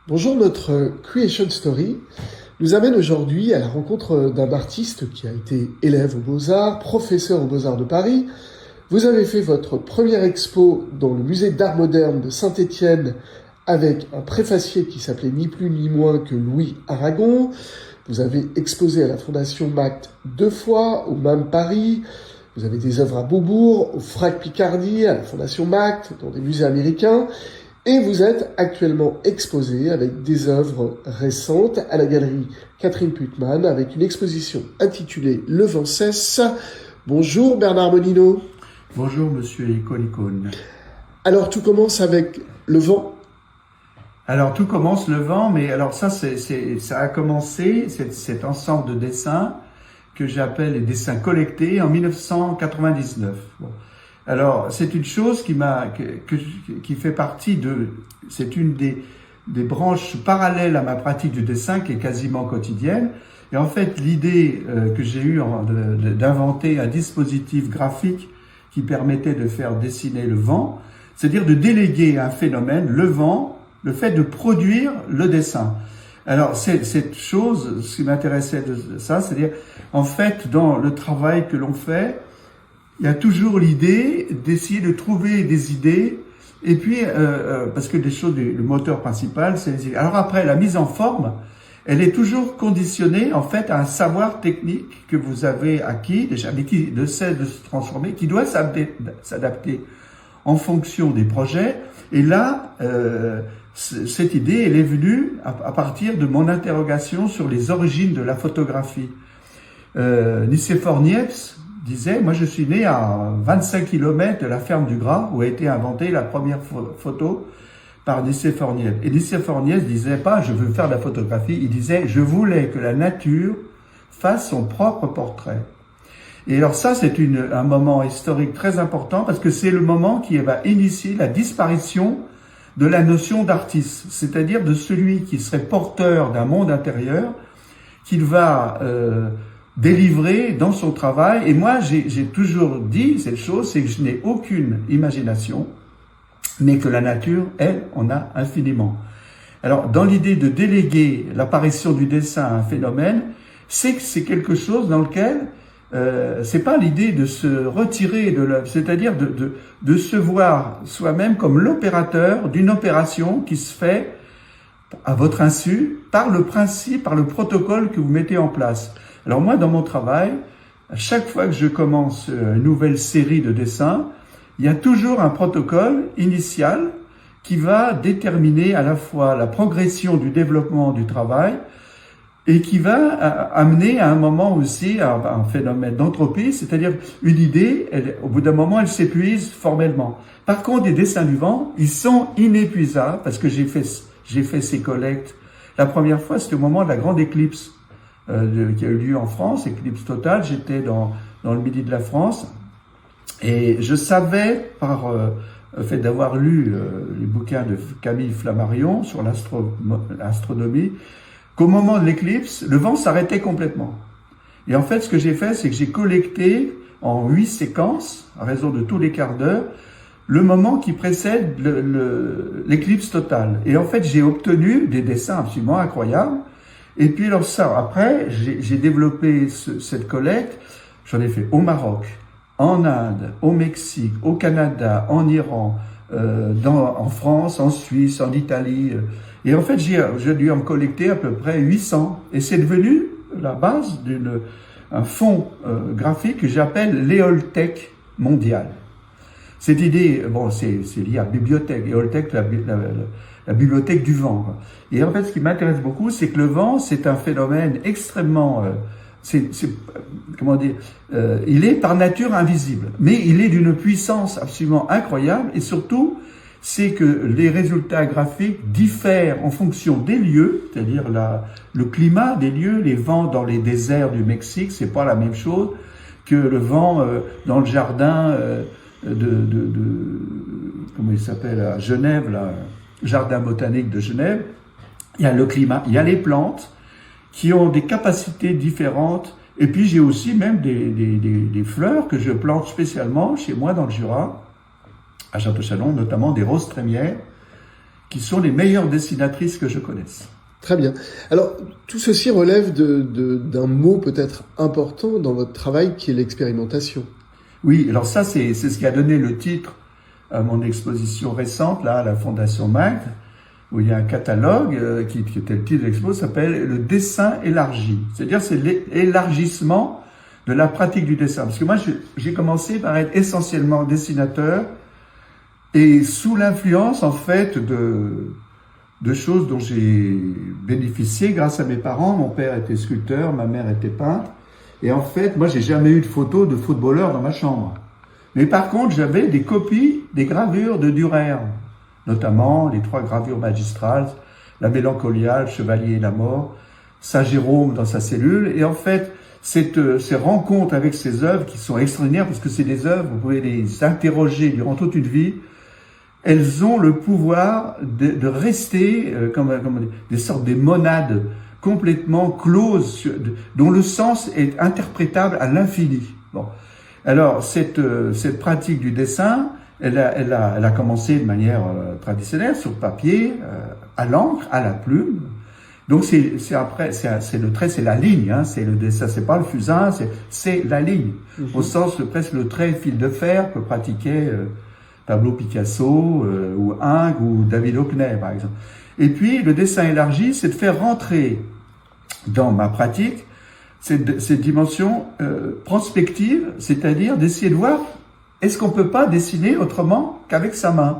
Bonjour, notre Creation Story nous amène aujourd'hui à la rencontre d'un artiste qui a été élève aux Beaux-Arts, professeur aux Beaux-Arts de Paris. Vous avez fait votre première expo dans le musée d'art moderne de Saint-Étienne avec un préfacier qui s'appelait ni plus ni moins que Louis Aragon. Vous avez exposé à la Fondation MACT 2 fois, au MAM Paris. Vous avez des œuvres à Beaubourg, au FRAC Picardie, à la Fondation MACT, dans des musées américains. Et vous êtes actuellement exposé avec des œuvres récentes à la galerie Catherine Putman avec une exposition intitulée Le vent cesse. Bonjour Bernard Monino. Bonjour Monsieur Icône. Alors tout commence avec le vent. Alors tout commence le vent, mais alors ça a commencé, cet ensemble de dessins que j'appelle les dessins collectés en 1999. Bon. Alors, c'est une chose qui fait partie c'est une des branches parallèles à ma pratique du dessin qui est quasiment quotidienne. Et en fait, l'idée que j'ai eue d'inventer un dispositif graphique qui permettait de faire dessiner le vent, c'est-à-dire de déléguer à un phénomène, le vent, le fait de produire le dessin. Alors, cette chose, ce qui m'intéressait de ça, c'est-à-dire, en fait, dans le travail que l'on fait, il y a toujours l'idée d'essayer de trouver des idées, et puis parce que le moteur principal, c'est les idées. Alors après, la mise en forme, elle est toujours conditionnée en fait à un savoir technique que vous avez acquis déjà, mais qui essaie de se transformer, qui doit s'adapter en fonction des projets. Et là, cette idée, elle est venue à partir de mon interrogation sur les origines de la photographie. Nicéphore Niepce disait, moi je suis né à 25 km de la ferme du Gras où a été inventée la première photo par Nicéphore Niepce. Et Nicéphore Niepce disait pas je veux faire de la photographie, il disait je voulais que la nature fasse son propre portrait. Et alors ça c'est un moment historique très important parce que c'est le moment qui va initier la disparition de la notion d'artiste, c'est-à-dire de celui qui serait porteur d'un monde intérieur qu'il va délivré dans son travail. Et moi, j'ai toujours dit cette chose, c'est que je n'ai aucune imagination, mais que la nature, elle, en a infiniment. Alors, dans l'idée de déléguer l'apparition du dessin à un phénomène, c'est que c'est quelque chose dans lequel c'est pas l'idée de se retirer de l'œuvre, c'est-à-dire de se voir soi-même comme l'opérateur d'une opération qui se fait à votre insu par le principe, par le protocole que vous mettez en place. Alors moi, dans mon travail, à chaque fois que je commence une nouvelle série de dessins, il y a toujours un protocole initial qui va déterminer à la fois la progression du développement du travail et qui va amener à un moment aussi à un phénomène d'entropie, c'est-à-dire une idée, au bout d'un moment, elle s'épuise formellement. Par contre, les dessins du vent, ils sont inépuisables parce que j'ai fait ces collectes. La première fois, c'était au moment de la grande éclipse qui a eu lieu en France, éclipse totale. J'étais dans le midi de la France et je savais par le fait d'avoir lu les bouquins de Camille Flammarion sur l'astronomie qu'au moment de l'éclipse, le vent s'arrêtait complètement. Et en fait, ce que j'ai fait, c'est que j'ai collecté en 8 séquences, à raison de tous les quarts d'heure, le moment qui précède l'éclipse totale. Et en fait, j'ai obtenu des dessins absolument incroyables. Et puis alors ça, après, j'ai développé cette collecte. J'en ai fait au Maroc, en Inde, au Mexique, au Canada, en Iran, en France, en Suisse, en Italie. Et en fait, j'ai dû en collecter à peu près 800. Et c'est devenu la base d'un fonds graphique que j'appelle l'Éolthèque mondiale. Cette idée, bon, c'est lié à la bibliothèque, Éolthèque, la bibliothèque du vent. Et en fait, ce qui m'intéresse beaucoup, c'est que le vent, c'est un phénomène extrêmement, il est par nature invisible, mais il est d'une puissance absolument incroyable. Et surtout, c'est que les résultats graphiques diffèrent en fonction des lieux, c'est-à-dire le climat des lieux. Les vents dans les déserts du Mexique, c'est pas la même chose que le vent dans le jardin comment il s'appelle à Genève, là, jardin botanique de Genève. Il y a le climat, il y a les plantes qui ont des capacités différentes. Et puis j'ai aussi même des fleurs que je plante spécialement chez moi dans le Jura, à Château-Chalon, notamment des roses trémières, qui sont les meilleures dessinatrices que je connaisse. Très bien. Alors, tout ceci relève d'un mot peut-être important dans votre travail qui est l'expérimentation. Oui, alors ça, c'est ce qui a donné le titre à mon exposition récente, là, à la Fondation Magde, où il y a un catalogue qui était le titre de l'expo, s'appelle « Le dessin élargi ». C'est-à-dire, c'est l'élargissement de la pratique du dessin. Parce que moi, j'ai commencé par être essentiellement dessinateur et sous l'influence, en fait, de choses dont j'ai bénéficié grâce à mes parents. Mon père était sculpteur, ma mère était peintre. Et en fait, moi, j'ai jamais eu de photos de footballeurs dans ma chambre. Mais par contre, j'avais des copies des gravures de Dürer, notamment les 3 gravures magistrales, la Mélancolia, le Chevalier et la Mort, Saint Jérôme dans sa cellule. Et en fait, ces rencontres avec ces œuvres qui sont extraordinaires, parce que c'est des œuvres, vous pouvez les interroger durant toute une vie, elles ont le pouvoir de rester comme des sortes de monades complètement closes, dont le sens est interprétable à l'infini. Bon. Alors, cette pratique du dessin, elle a commencé de manière traditionnelle, sur papier, à l'encre, à la plume. Donc, c'est le trait, c'est la ligne, hein, c'est le dessin, c'est pas le fusain, c'est la ligne. Au sens de presque le trait fil de fer que pratiquait Pablo Picasso, ou Ingres, ou David Hockney, par exemple. Et puis, le dessin élargi, c'est de faire rentrer dans ma pratique cette dimension prospective, c'est-à-dire d'essayer de voir, est-ce qu'on peut pas dessiner autrement qu'avec sa main?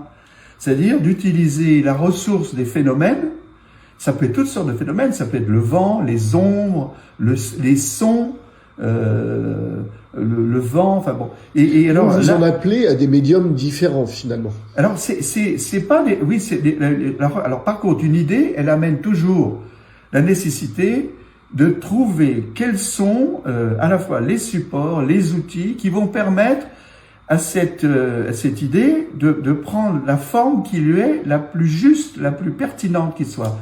C'est-à-dire d'utiliser la ressource des phénomènes. Ça peut être toutes sortes de phénomènes, ça peut être le vent, les ombres, les sons, le vent, enfin bon. Et alors vous en appelez à des médiums différents finalement. Alors c'est pas les, oui c'est alors par contre une idée, elle amène toujours la nécessité de trouver quels sont à la fois les supports, les outils qui vont permettre à cette idée de prendre la forme qui lui est la plus juste, la plus pertinente qui soit.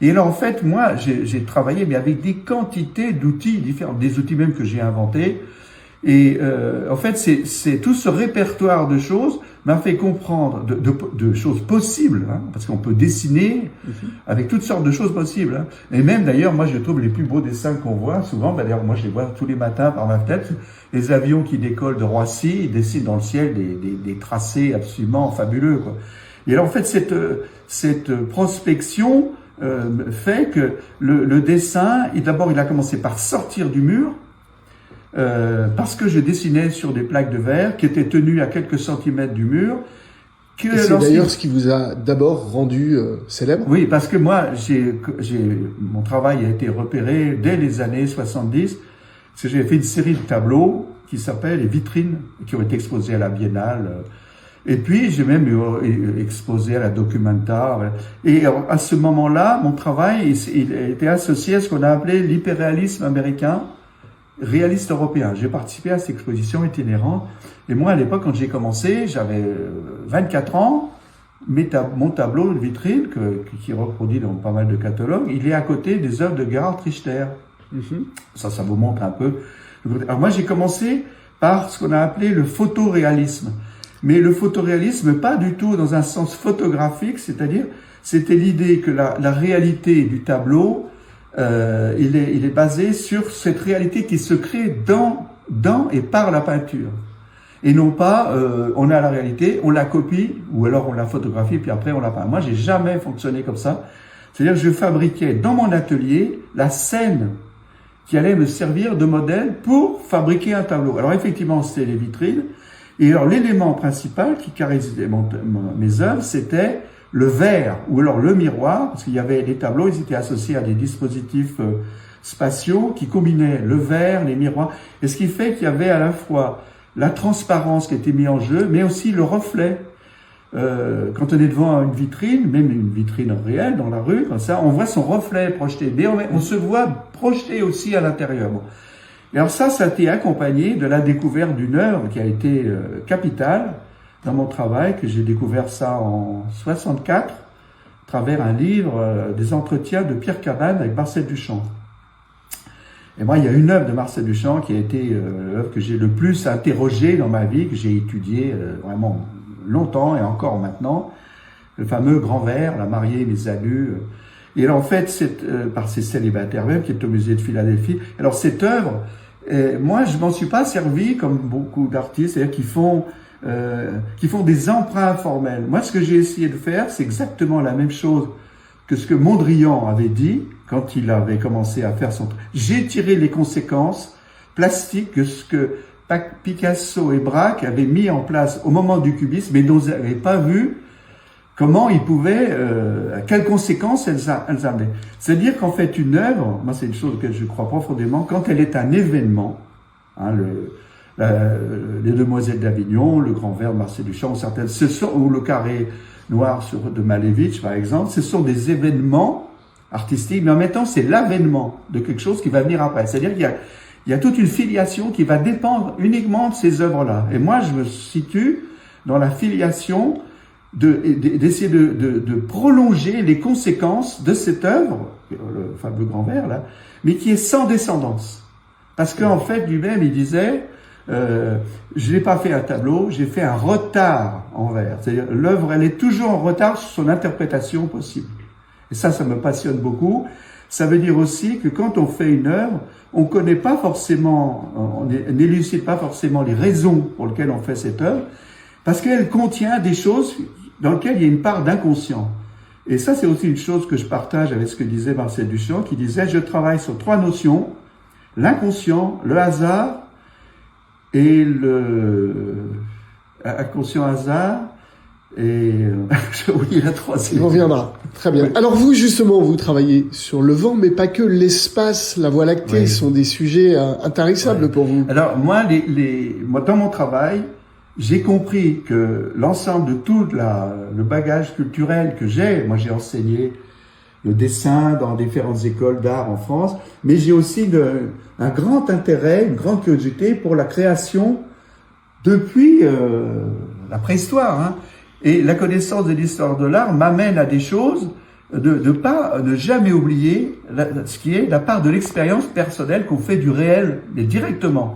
Et alors en fait, moi, j'ai travaillé mais avec des quantités d'outils différents, des outils même que j'ai inventés. Et en fait, c'est tout ce répertoire de choses m'a fait comprendre de choses possibles, hein, parce qu'on peut dessiner avec toutes sortes de choses possibles. Hein. Et même d'ailleurs, moi, je trouve les plus beaux dessins qu'on voit souvent. D'ailleurs, moi, je les vois tous les matins par ma fenêtre. Les avions qui décollent de Roissy, ils dessinent dans le ciel des tracés absolument fabuleux, quoi. Et alors, en fait, cette prospection fait que le dessin, d'abord, il a commencé par sortir du mur. Parce que je dessinais sur des plaques de verre qui étaient tenues à quelques centimètres du mur. C'est d'ailleurs ce qui vous a d'abord rendu célèbre. Oui, parce que moi, mon travail a été repéré dès les années 70, parce que j'ai fait une série de tableaux qui s'appellent les vitrines, qui ont été exposés à la Biennale. Et puis, j'ai même exposé à la Documenta. Et à ce moment-là, mon travail il était associé à ce qu'on a appelé l'hyperréalisme américain, réaliste européen. J'ai participé à cette exposition itinérante. Et moi, à l'époque, quand j'ai commencé, j'avais 24 ans. Mon tableau de vitrine, qui est reproduit dans pas mal de catalogues, il est à côté des œuvres de Gerhard Richter. Ça vous montre un peu. Alors moi, j'ai commencé par ce qu'on a appelé le photoréalisme. Mais le photoréalisme, pas du tout dans un sens photographique, c'est-à-dire, c'était l'idée que la réalité du tableau, il est basé sur cette réalité qui se crée dans et par la peinture. Et non pas, on a la réalité, on la copie, ou alors on la photographie, puis après on la peint. Moi, j'ai jamais fonctionné comme ça. C'est-à-dire que je fabriquais dans mon atelier la scène qui allait me servir de modèle pour fabriquer un tableau. Alors effectivement, c'était les vitrines. Et alors l'élément principal qui caractérisait mes œuvres, c'était le verre, ou alors le miroir, parce qu'il y avait les tableaux, ils étaient associés à des dispositifs spatiaux qui combinaient le verre, les miroirs, et ce qui fait qu'il y avait à la fois la transparence qui était mise en jeu, mais aussi le reflet. Quand on est devant une vitrine, même une vitrine réelle dans la rue, comme ça, on voit son reflet projeté, mais on se voit projeté aussi à l'intérieur. Bon. Et alors ça a été accompagné de la découverte d'une œuvre qui a été capitale dans mon travail, que j'ai découvert ça en 64, à travers un livre, des entretiens de Pierre Cabane avec Marcel Duchamp. Et moi, il y a une œuvre de Marcel Duchamp qui a été l'œuvre que j'ai le plus interrogée dans ma vie, que j'ai étudiée vraiment longtemps et encore maintenant. le fameux grand verre, la mariée, les alus. Et alors, en fait, c'est par ces célibataires même, qui est au musée de Philadelphie. Alors, cette œuvre, moi, je m'en suis pas servi comme beaucoup d'artistes, c'est-à-dire qui font des emprunts formels. Moi, ce que j'ai essayé de faire, c'est exactement la même chose que ce que Mondrian avait dit quand il avait commencé à faire son... J'ai tiré les conséquences plastiques de ce que Picasso et Braque avaient mis en place au moment du cubisme, mais dont ils n'avaient pas vu comment ils pouvaient, quelles conséquences elles avaient. C'est-à-dire qu'en fait, une œuvre, moi c'est une chose que je crois profondément, quand elle est un événement, hein, les Demoiselles d'Avignon, le Grand Verre de Marcel Duchamp, ou le Carré Noir de Malevich, par exemple, ce sont des événements artistiques, mais en même temps, c'est l'avènement de quelque chose qui va venir après. C'est-à-dire qu'il y a toute une filiation qui va dépendre uniquement de ces œuvres-là. Et moi, je me situe dans la filiation d'essayer de prolonger les conséquences de cette œuvre, le fameux Grand Verre, là, mais qui est sans descendance. Parce qu'en fait, lui-même, il disait, je n'ai pas fait un tableau, j'ai fait un retard en verre. C'est-à-dire, l'œuvre, elle est toujours en retard sur son interprétation possible. Et ça me passionne beaucoup. Ça veut dire aussi que quand on fait une œuvre, on connaît pas forcément, on n'élucide pas forcément les raisons pour lesquelles on fait cette œuvre, parce qu'elle contient des choses dans lesquelles il y a une part d'inconscient. Et ça, c'est aussi une chose que je partage avec ce que disait Marcel Duchamp, qui disait, je travaille sur 3 notions, l'inconscient, le hasard et inconscient hasard, et j'ai oublié la 3e. Il reviendra. Très bien. Alors vous, justement, vous travaillez sur le vent, mais pas que. L'espace, la Voie lactée sont des sujets intarissables pour vous. Alors moi, moi, dans mon travail, j'ai compris que l'ensemble de tout le bagage culturel que j'ai, moi j'ai enseigné le dessin dans différentes écoles d'art en France, mais j'ai aussi un grand intérêt, une grande curiosité pour la création depuis la préhistoire, hein. Et la connaissance de l'histoire de l'art m'amène à des choses de jamais oublier ce qui est la part de l'expérience personnelle qu'on fait du réel, mais directement.